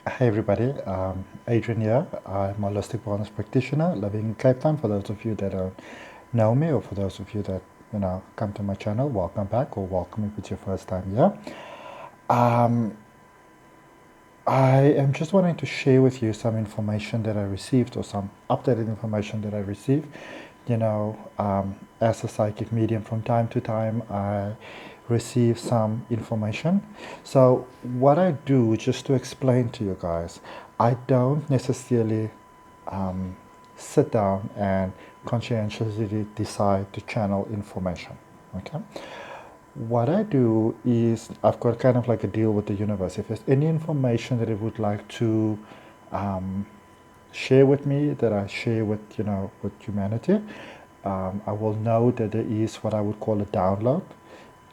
Hey everybody, Adrian here. I'm a holistic wellness practitioner living in Cape Town. For those of you that don't know me, or for those of you that come to my channel, welcome back, or welcome if it's your first time here. Um, I am just wanting to share with you some information that I received, or some updated information that I received. As a psychic medium, from time to time, I receive some information. So, what I do, just to explain to you guys, I don't necessarily um, sit down and conscientiously decide to channel information. Okay. What I do is I've got kind of like a deal with the universe. If there's any information that it would like to um, share with me, that I share with with humanity, I will know that there is what I would call a download,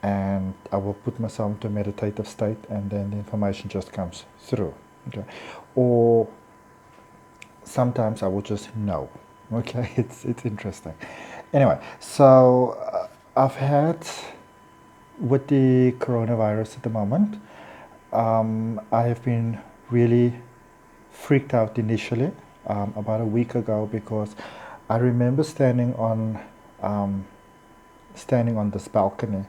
and I will put myself into a meditative state, and then the information just comes through. Okay, or sometimes I will just know. Okay, it's interesting. Anyway, so I've had with the coronavirus at the moment, I have been really freaked out initially about a week ago because I remember um, standing on this balcony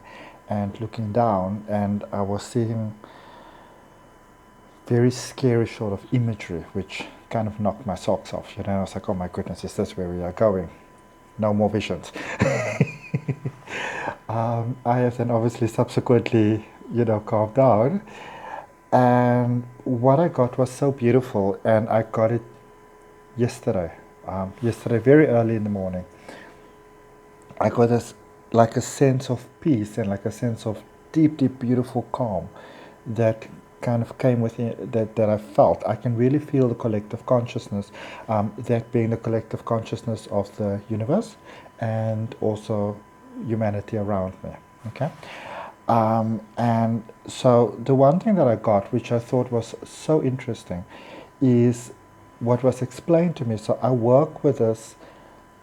and looking down, and I was seeing very scary sort of imagery, which kind of knocked my socks off. I was like, oh my goodness, is this where we are going? No more visions. I have then obviously subsequently, calmed down. And what I got was so beautiful, and I got it yesterday. Yesterday, very early in the morning, I got this like a sense of peace and like a sense of deep, deep, beautiful calm that kind of came within that I felt. I can really feel the collective consciousness, that being the collective consciousness of the universe and also humanity around me. Okay. And so the one thing that I got, which I thought was so interesting, is what was explained to me. So I work with this.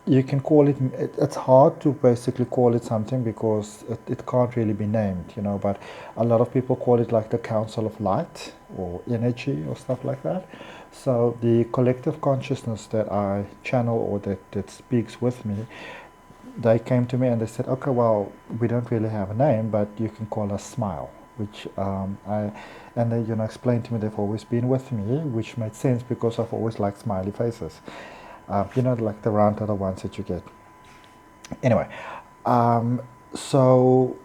You can call it's hard to basically call it something because it can't really be named, but a lot of people call it like the Council of Light or energy or stuff like that. So the collective consciousness that I channel, or that speaks with me, they came to me and they said, okay, well, we don't really have a name, but you can call us Smile, which and they, explained to me they've always been with me, which made sense because I've always liked smiley faces. Like the round other ones that you get. Anyway, um, so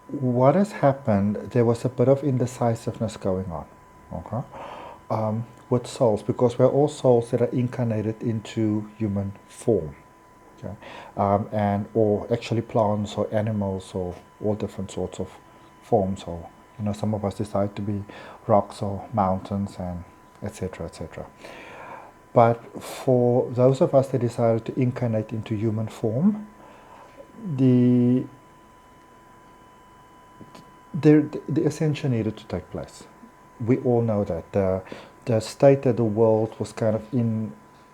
what has happened, there was a bit of indecisiveness going on, okay, with souls, because we're all souls that are incarnated into human form. Okay. And or actually plants or animals or all different sorts of forms, or some of us decide to be rocks or mountains and etc., etc. But for those of us that decided to incarnate into human form, the the ascension needed to take place. We all know that the state that the world was kind of in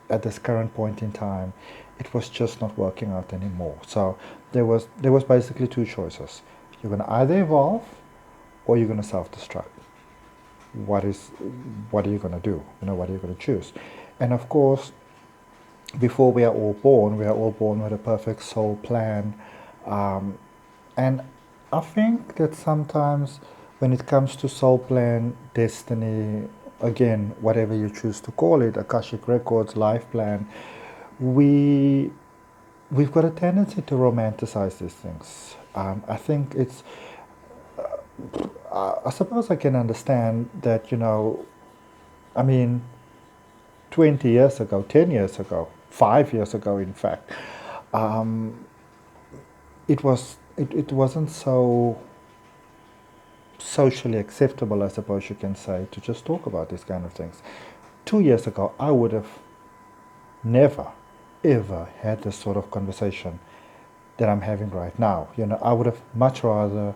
at this current point in time, it was just not working out anymore. So there was basically two choices. You're going to either evolve, or you're going to self-destruct. What is what are you going to do? What are you going to choose? And of course, before we are all born with a perfect soul plan. And I think that sometimes when it comes to soul plan, destiny, again, whatever you choose to call it, Akashic Records, life plan, we we've got a tendency to romanticize these things. I think it's, I suppose I can understand that, I mean, 20 years ago, 10 years ago, 5 years ago, in fact, um, it wasn't so socially acceptable, I suppose you can say, to just talk about these kind of things. 2 years ago, I would have never, ever had this sort of conversation that I'm having right now. I would have much rather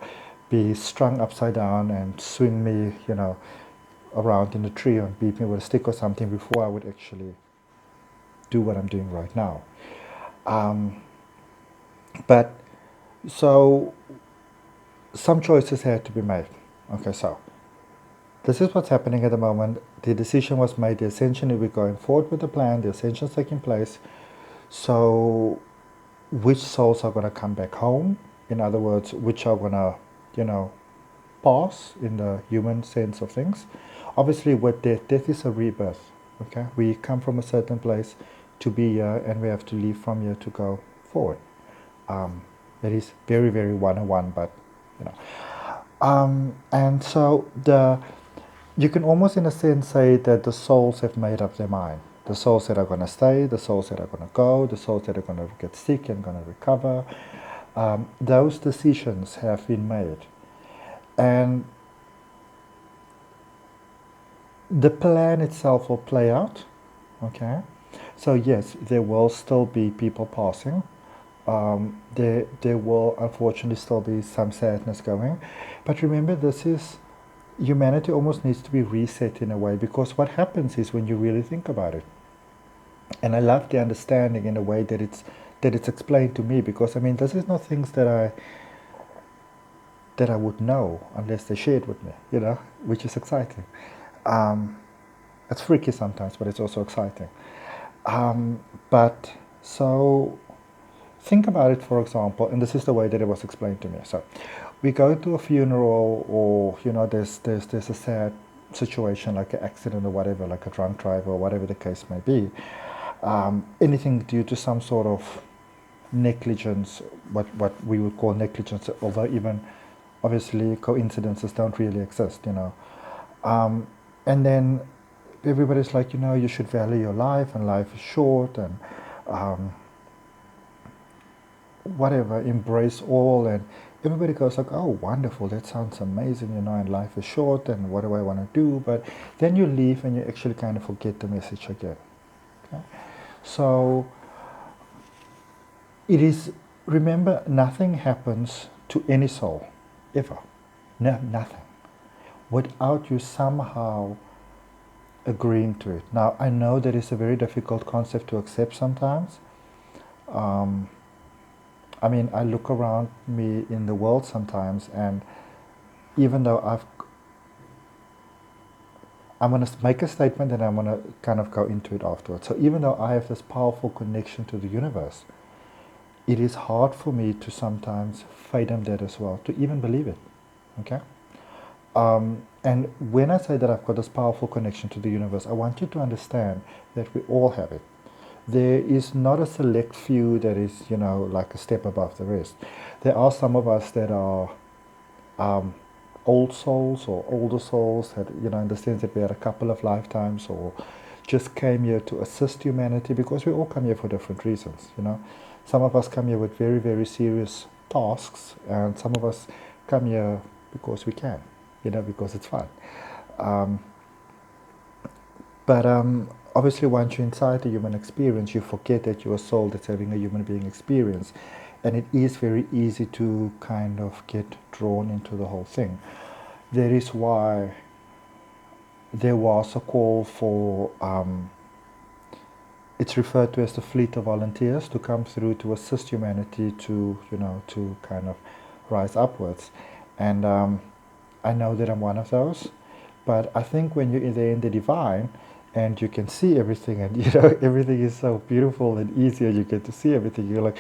be strung upside down and swing me, around in a tree and beat me with a stick or something before I would actually do what I'm doing right now. Um, but so some choices had to be made. Okay, so this is what's happening at the moment. The decision was made, the Ascension, we're going forward with the plan, the Ascension is taking place. So which souls are going to come back home? In other words, which are going to, you know, pass in the human sense of things. Obviously, with death, death is a rebirth. Okay, we come from a certain place to be here, and we have to leave from here to go forward. That is very, very 101, but you know. And so you can almost, in a sense, say that the souls have made up their mind. The souls that are going to stay, the souls that are going to go, the souls that are going to get sick and going to recover. Those decisions have been made. And the plan itself will play out, okay? So yes, there will still be people passing. There will unfortunately still be some sadness going. But remember, this is, humanity almost needs to be reset in a way, because what happens is when you really think about it, and I love the understanding in a way that it's explained to me, because I mean, this is not things that I would know unless they shared with me, you know, which is exciting. It's freaky sometimes, but it's also exciting. But so think about it, for example, and this is the way that it was explained to me. So we go to a funeral, or you know, there's a sad situation like an accident or whatever, like a drunk driver or whatever the case may be. Anything due to some sort of negligence, what we would call negligence, although even obviously coincidences don't really exist, you know. And then everybody's like, you know, you should value your life, and life is short, and whatever, embrace all, and everybody goes like, oh, wonderful, that sounds amazing, you know, and life is short, and what do I want to do? But then you leave and you actually kind of forget the message again. Okay? So it is, remember, nothing happens to any soul, ever. No, nothing. Without you somehow agreeing to it. Now, I know that it's a very difficult concept to accept sometimes. I mean, I look around me in the world sometimes, and even though I'm going to make a statement and I'm going to kind of go into it afterwards. So even though I have this powerful connection to the universe, it is hard for me to sometimes fathom that as well, to even believe it. Okay? And when I say that I've got this powerful connection to the universe, I want you to understand that we all have it. There is not a select few that is, you know, like a step above the rest. There are some of us that are old souls or older souls that, you know, in the sense that we had a couple of lifetimes or just came here to assist humanity, because we all come here for different reasons, you know. Some of us come here with very, very serious tasks, and some of us come here because we can, you know, because it's fun. But obviously, once you're inside the human experience, you forget that you're a soul that's having a human being experience. And it is very easy to kind of get drawn into the whole thing. That is why there was a call for, it's referred to as the fleet of volunteers, to come through to assist humanity to, you know, to kind of rise upwards. And I know that I'm one of those. But I think when you're there in the divine, and you can see everything, and you know, everything is so beautiful and easy, and you get to see everything, you're like,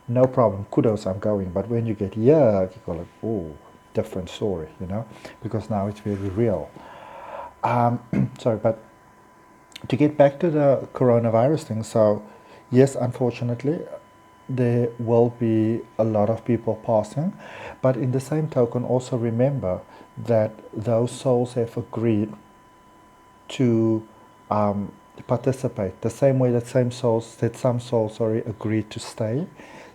no problem, kudos, I'm going. But when you get here, you go like, oh, different story, you know, because now it's very real. Sorry, but to get back to the coronavirus thing, so yes, unfortunately, there will be a lot of people passing, but in the same token, also remember that those souls have agreed to participate the same way that some souls agreed to stay.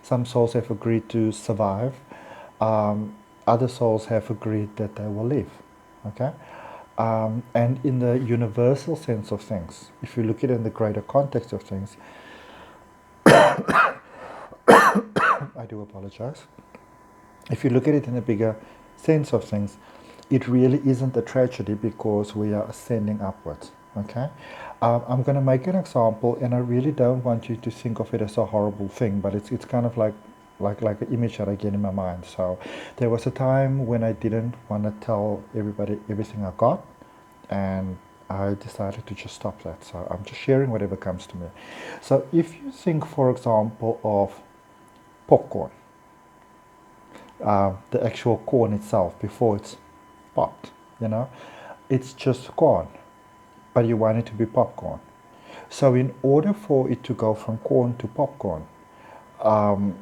Some souls have agreed to survive. Other souls have agreed that they will live. Okay. And in the universal sense of things, if you look at it in the greater context of things, I do apologize. If you look at it in a bigger sense of things, it really isn't a tragedy, because we are ascending upwards. Okay, I'm going to make an example, and I really don't want you to think of it as a horrible thing, but it's kind of like an image that I get in my mind. So there was a time when I didn't want to tell everybody everything I got, and I decided to just stop that. So I'm just sharing whatever comes to me. So if you think, for example, of popcorn, the actual corn itself before it's popped, it's just corn, but you want it to be popcorn. So in order for it to go from corn to popcorn, um,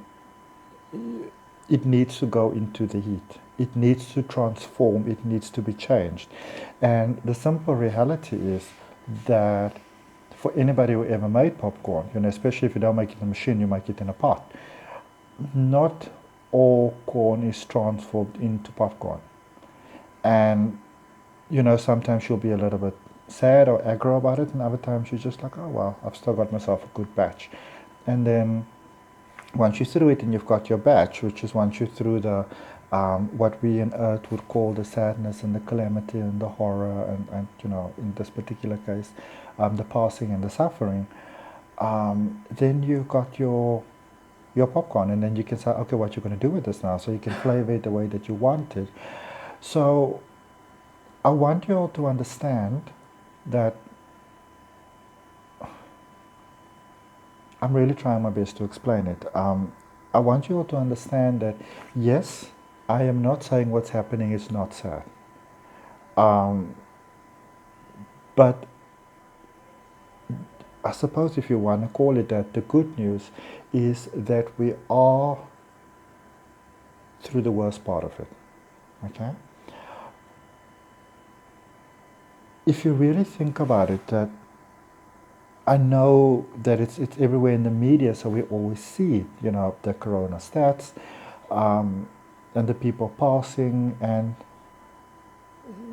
it needs to go into the heat. It needs to transform. It needs to be changed. And the simple reality is that for anybody who ever made popcorn, especially if you don't make it in a machine, you make it in a pot. Not all corn is transformed into popcorn. And, sometimes you'll be a little bit sad or aggro about it, and other times you're just like, oh, well, I've still got myself a good batch. And then once you're through it and you've got your batch, which is once you're through the what we in Earth would call the sadness and the calamity and the horror and in this particular case, the passing and the suffering, then you got your popcorn, and then you can say, okay, what you're going to do with this now, so you can flavor it the way that you want it. So I want you all to understand that I'm really trying my best to explain it. I want you all to understand that, yes, I am not saying what's happening is not sad. But I suppose if you want to call it that, the good news is that we are through the worst part of it. Okay? If you really think about it, that I know that it's everywhere in the media, so we always see, the corona stats, and the people passing, and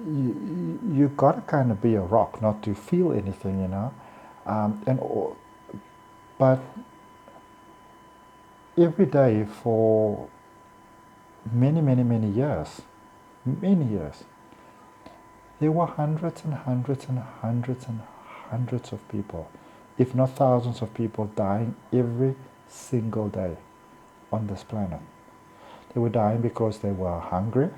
you gotta kind of be a rock not to feel anything, but every day for many, many, many years, there were hundreds and hundreds and hundreds and hundreds of people, if not thousands of people, dying every single day on this planet. They were dying because they were hungry.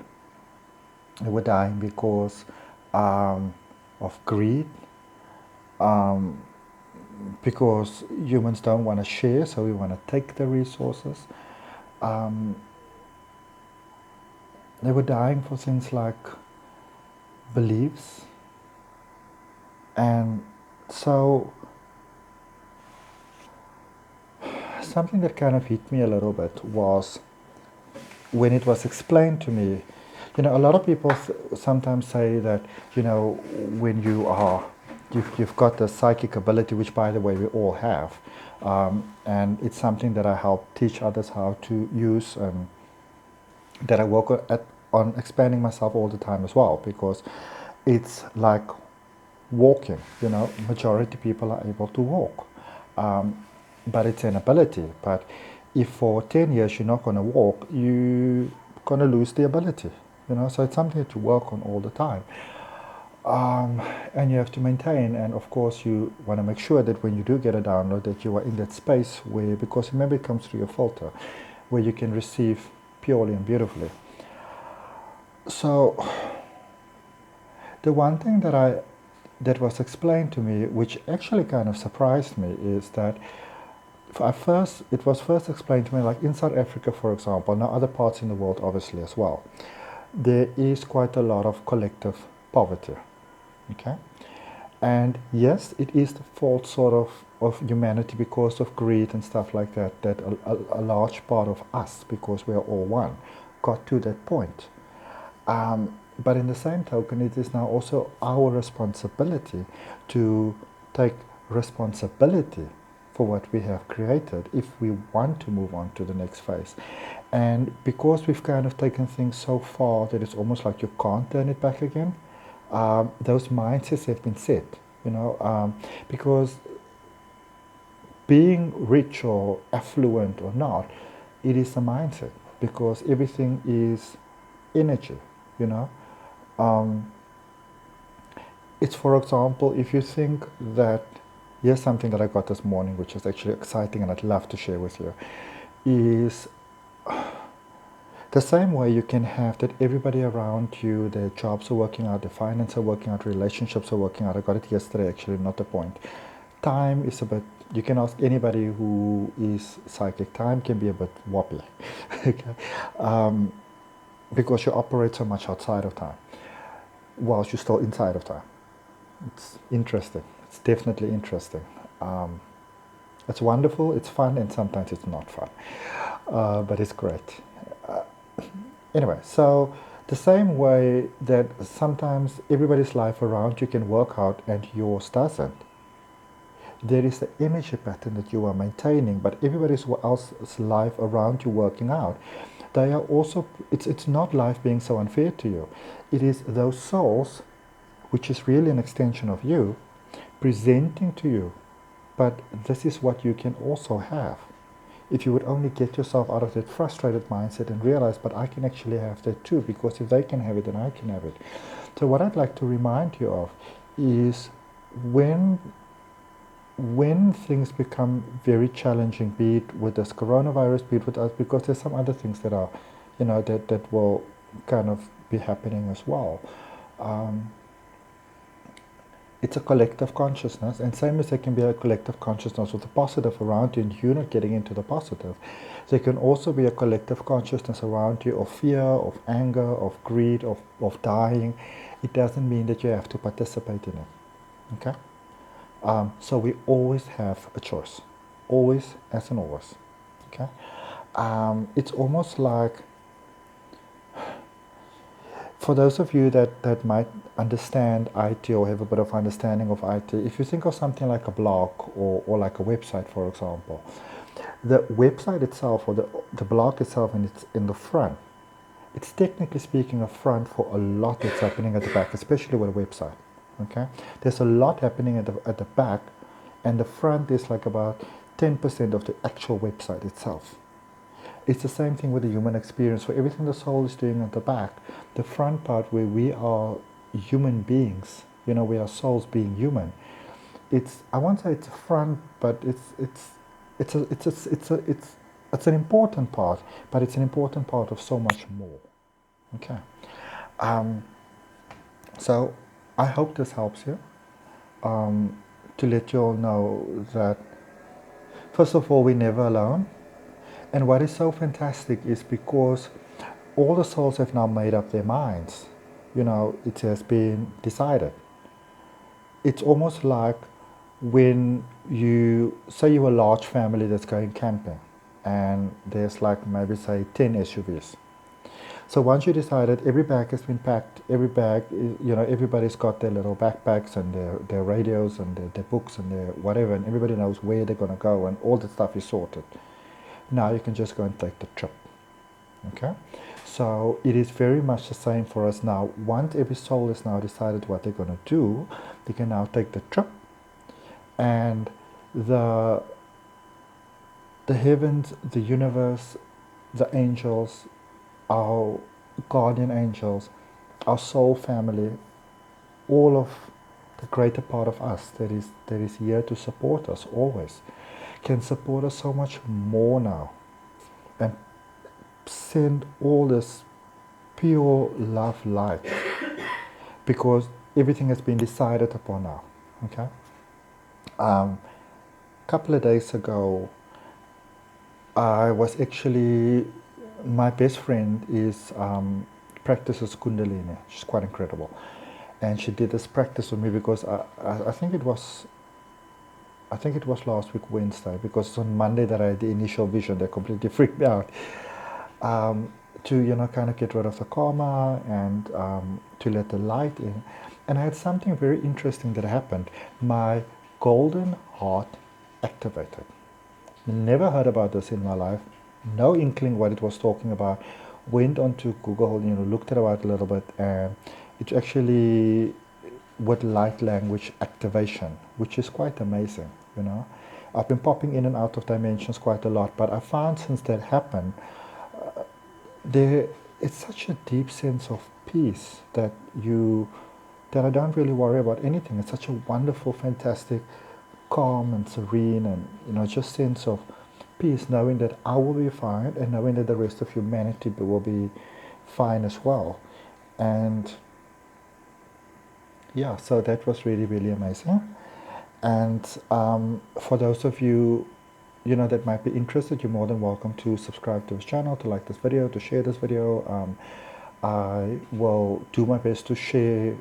They were dying because of greed, because humans don't want to share, so we want to take the resources. They were dying for things like beliefs. And so something that kind of hit me a little bit was when it was explained to me. A lot of people sometimes say that, when you've got the psychic ability, which by the way we all have, and it's something that I help teach others how to use, that I work on expanding myself all the time as well, because it's like walking. Majority people are able to walk, but it's an ability. But if for 10 years you're not going to walk, you're going to lose the ability. So it's something to work on all the time, and you have to maintain. And of course, you want to make sure that when you do get a download, that you are in that space where, because remember, it comes through your filter, where you can receive purely and beautifully. So the one thing that was explained to me, which actually kind of surprised me, is that it was first explained to me, like in South Africa, for example, now other parts in the world obviously as well, there is quite a lot of collective poverty. Okay? And yes, it is the fault sort of humanity because of greed and stuff like that, that a large part of us, because we are all one, got to that point. But in the same token, it is now also our responsibility to take responsibility for what we have created if we want to move on to the next phase. And because we've kind of taken things so far that it's almost like you can't turn it back again, those mindsets have been set, because being rich or affluent or not, it is a mindset, because everything is energy, It's, for example, if you think that, here's something that I got this morning, which is actually exciting and I'd love to share with you, is The same way you can have that everybody around you, their jobs are working out, their finances are working out, relationships are working out. I got it yesterday actually, not the point. Time is a bit, you can ask anybody who is psychic, time can be a bit wobbly. Okay? Because you operate so much outside of time, whilst you're still inside of time. It's interesting. It's definitely interesting. It's wonderful, it's fun, and sometimes it's not fun. But it's great. Anyway, so the same way that sometimes everybody's life around you can work out and yours doesn't, there is the energy pattern that you are maintaining, but everybody else's life around you working out. They are also, it's not life being so unfair to you. It is those souls, which is really an extension of you, presenting to you. But this is what you can also have. If you would only get yourself out of that frustrated mindset and realize, but I can actually have that too, because if they can have it, then I can have it. So what I'd like to remind you of is when things become very challenging, be it with this coronavirus, be it with us, because there's some other things that are, that will kind of be happening as well. It's a collective consciousness, and same as there can be a collective consciousness with the positive around you and you're not getting into the positive, there can also be a collective consciousness around you of fear, of anger, of greed, of dying. It doesn't mean that you have to participate in it. Okay? So we always have a choice. Always as in always. Okay? It's almost like, for those of you that might understand IT or have a bit of understanding of IT, if you think of something like a blog or like a website, for example, the website itself or the blog itself, and it's in the front, it's technically speaking a front for a lot that's happening at the back, especially with a website. Okay, there's a lot happening at the back, and the front is like about 10% of the actual website itself. It's the same thing with the human experience. For everything the soul is doing at the back, the front part where we are human beings, we are souls being human. I won't say it's a front, but it's an important part, but it's an important part of so much more. Okay. So I hope this helps you to let you all know that, first of all, we're never alone. And what is so fantastic is because all the souls have now made up their minds. It has been decided. It's almost like when you say you're a large family that's going camping and there's like maybe say 10 SUVs. So once you decided, every bag has been packed, every bag, everybody's got their little backpacks and their radios and their books and their whatever, and everybody knows where they're going to go and all the stuff is sorted. Now you can just go and take the trip. Okay? So it is very much the same for us now. Once every soul has now decided what they're going to do, they can now take the trip, and the heavens, the universe, the angels, our guardian angels, our soul family, all of the greater part of us that is here to support us always, can support us so much more now and send all this pure love light, because everything has been decided upon now. Okay? Couple of days ago, I was actually, my best friend practices Kundalini. She's quite incredible, and she did this practice with me because I think it was last week Wednesday, because it's on Monday that I had the initial vision that completely freaked me out. To kind of get rid of the karma and to let the light in. And I had something very interesting that happened. My golden heart activated. Never heard about this in my life. No inkling what it was talking about. Went onto Google, looked it about a little bit, and it's actually with light language activation, which is quite amazing. I've been popping in and out of dimensions quite a lot, but I found since that happened, it's such a deep sense of peace that I don't really worry about anything. It's such a wonderful, fantastic, calm and serene, and just sense of peace knowing that I will be fine and knowing that the rest of humanity will be fine as well. And yeah, so that was really, really amazing. And for those of you, that might be interested, you're more than welcome to subscribe to this channel, to like this video, to share this video. I will do my best to share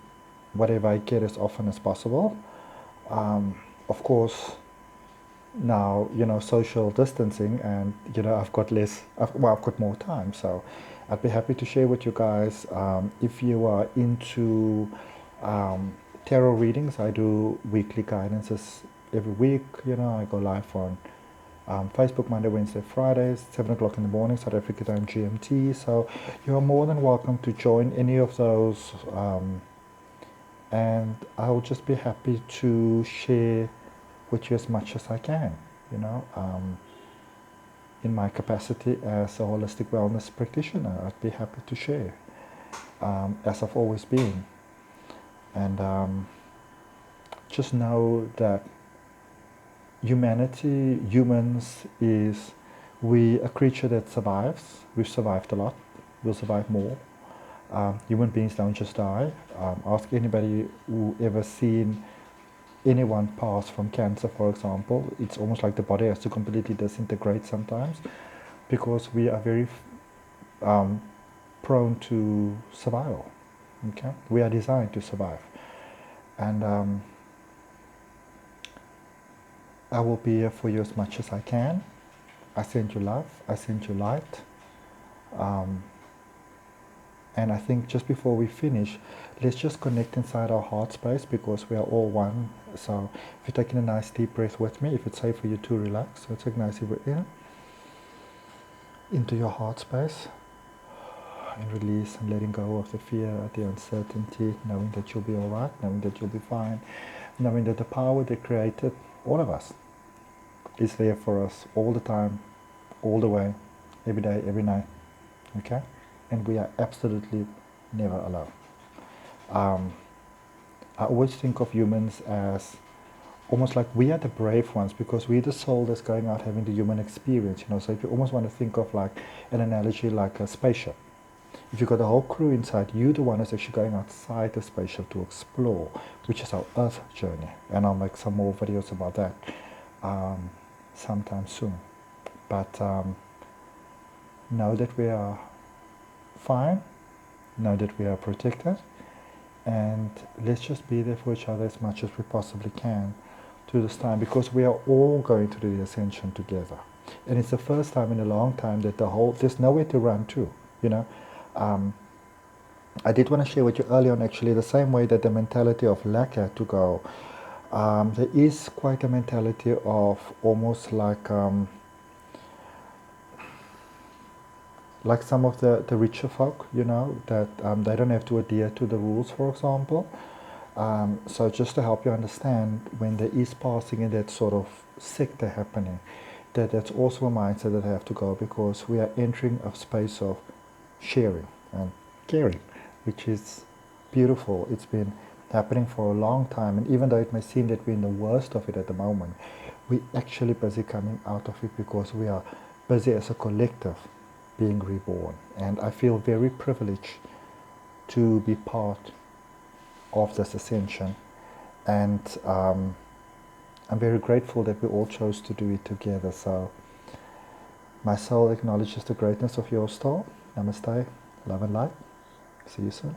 whatever I get as often as possible. Of course, now, social distancing, and, I've got I've got more time, so I'd be happy to share with you guys. If you are into tarot readings, I do weekly guidances every week. I go live on Facebook Monday, Wednesday, Fridays, 7 o'clock in the morning, South Africa time GMT. So you're more than welcome to join any of those, and I'll just be happy to share with you as much as I can, in my capacity as a holistic wellness practitioner. I'd be happy to share, as I've always been. And just know that humans, we a creature that survives. We've survived a lot. We'll survive more. Human beings don't just die. Ask anybody who ever seen anyone pass from cancer, for example. It's almost like the body has to completely disintegrate sometimes, because we are very prone to survival. Okay, we are designed to survive. And I will be here for you as much as I can. I send you love, I send you light. And I think just before we finish, let's just connect inside our heart space, because we are all one. So if you're taking a nice deep breath with me, if it's safe for you to relax, so take a nice deep breath in, into your heart space, and release and letting go of the fear, the uncertainty, knowing that you'll be all right, knowing that you'll be fine, knowing that the power that created all of us is there for us all the time, all the way, every day, every night. Okay? And we are absolutely never alone. I always think of humans as almost like we are the brave ones, because we're the soul that's going out having the human experience. So if you almost want to think of like an analogy like a spaceship. If you've got the whole crew inside, you're the one that's actually going outside the spaceship to explore, which is our Earth journey. And I'll make some more videos about that sometime soon. But know that we are fine, know that we are protected, and let's just be there for each other as much as we possibly can through this time, because we are all going through the ascension together. And it's the first time in a long time that there's nowhere to run to, I did want to share with you earlier on, actually, the same way that the mentality of lack had to go. There is quite a mentality of almost like some of the richer folk, that they don't have to adhere to the rules, for example. So just to help you understand, when there is passing in that sort of sector happening, that's also a mindset that I have to go, because we are entering a space of sharing and caring, which is beautiful. It's been happening for a long time, and even though it may seem that we're in the worst of it at the moment, we're actually busy coming out of it, because we are busy as a collective being reborn. And I feel very privileged to be part of this ascension, and I'm very grateful that we all chose to do it together. So my soul acknowledges the greatness of your star. Namaste, love and light. See you soon.